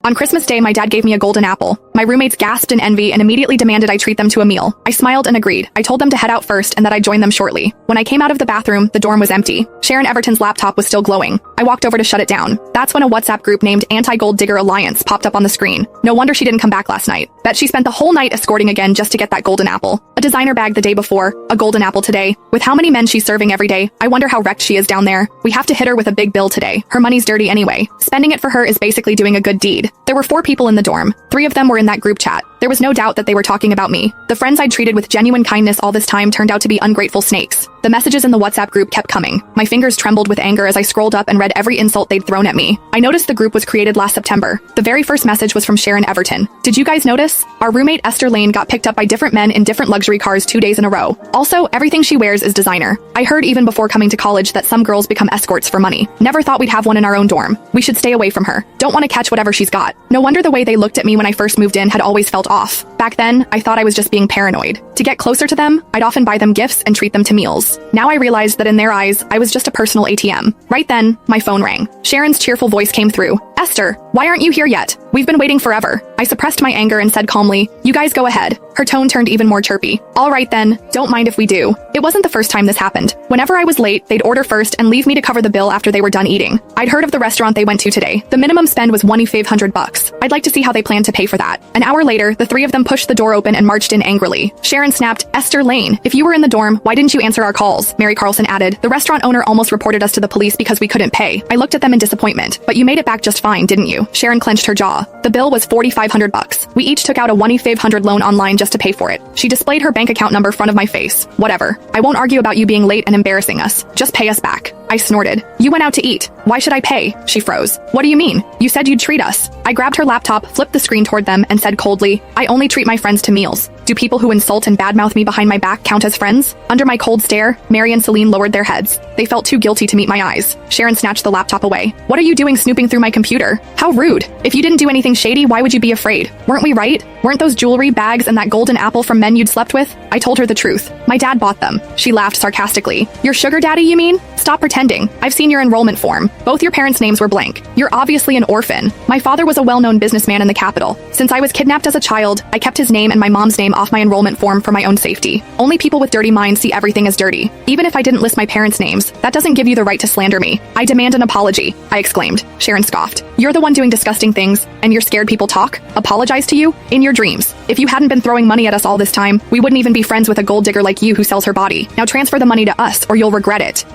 On Christmas Day, my dad gave me a golden apple. My roommates gasped in envy and immediately demanded I treat them to a meal. I smiled and agreed. I told them to head out first and that I'd join them shortly. When I came out of the bathroom, the dorm was empty. Sharon Everton's laptop was still glowing. I walked over to shut it down. That's when a WhatsApp group named Anti-Gold Digger Alliance popped up on the screen. No wonder she didn't come back last night. Bet she spent the whole night escorting again just to get that golden apple. A designer bag the day before, a golden apple today. With how many men she's serving every day, I wonder how wrecked she is down there. We have to hit her with a big bill today. Her money's dirty anyway. Spending it for her is basically doing a good deed. There were 4 people in the dorm. 3 of them were in that group chat. There was no doubt that they were talking about me. The friends I'd treated with genuine kindness all this time turned out to be ungrateful snakes. The messages in the WhatsApp group kept coming. My fingers trembled with anger as I scrolled up and read every insult they'd thrown at me. I noticed the group was created last September. The very first message was from Sharon Everton. Did you guys notice? Our roommate Esther Lane got picked up by different men in different luxury cars 2 days in a row. Also, everything she wears is designer. I heard even before coming to college that some girls become escorts for money. Never thought we'd have one in our own dorm. We should stay away from her. Don't want to catch whatever she's got. No wonder the way they looked at me when I first moved in had always felt off. Back then, I thought I was just being paranoid. To get closer to them, I'd often buy them gifts and treat them to meals. Now I realized that in their eyes, I was just a personal ATM. Right then, my phone rang. Sharon's cheerful voice came through. Esther, why aren't you here yet? We've been waiting forever. I suppressed my anger and said calmly, you guys go ahead. Her tone turned even more chirpy. All right then, don't mind if we do. It wasn't the first time this happened. Whenever I was late, they'd order first and leave me to cover the bill after they were done eating. I'd heard of the restaurant they went to today. The minimum spend was $1,500. I'd like to see how they plan to pay for that. An hour later, the 3 of them pushed the door open and marched in angrily. Sharon snapped, Esther Lane, if you were in the dorm, why didn't you answer our calls? Mary Carlson added, the restaurant owner almost reported us to the police because we couldn't pay. I looked at them in disappointment, but you made it back just fine, didn't you? Sharon clenched her jaw. The bill was $4,500. We each took out a $1,500 loan online just to pay for it. She displayed her bank account number front of my face. Whatever. I won't argue about you being late and embarrassing us. Just pay us back. I snorted. You went out to eat. Why should I pay? She froze. What do you mean? You said you'd treat us. I grabbed her laptop, flipped the screen toward them, and said coldly, I only treat my friends to meals. Do people who insult and badmouth me behind my back count as friends? Under my cold stare, Mary and Celine lowered their heads. They felt too guilty to meet my eyes. Sharon snatched the laptop away. What are you doing snooping through my computer? How rude. If you didn't do anything shady, why would you be afraid? Weren't we right? Weren't those jewelry, bags, and that golden apple from men you'd slept with? I told her the truth. My dad bought them. She laughed sarcastically. Your sugar daddy, you mean? Stop pretending. I've seen your enrollment form. Both your parents' names were blank. You're obviously an orphan. My father was a well-known businessman in the capital. Since I was kidnapped as a child, I kept his name and my mom's name off my enrollment form for my own safety. Only people with dirty minds see everything as dirty. Even if I didn't list my parents' names, that doesn't give you the right to slander me. I demand an apology, I exclaimed. Sharon scoffed. You're the one doing disgusting things, and you're scared people talk? Apologize to you? In your dreams. If you hadn't been throwing money at us all this time, we wouldn't even be friends with a gold digger like you who sells her body. Now transfer the money to us, or you'll regret it.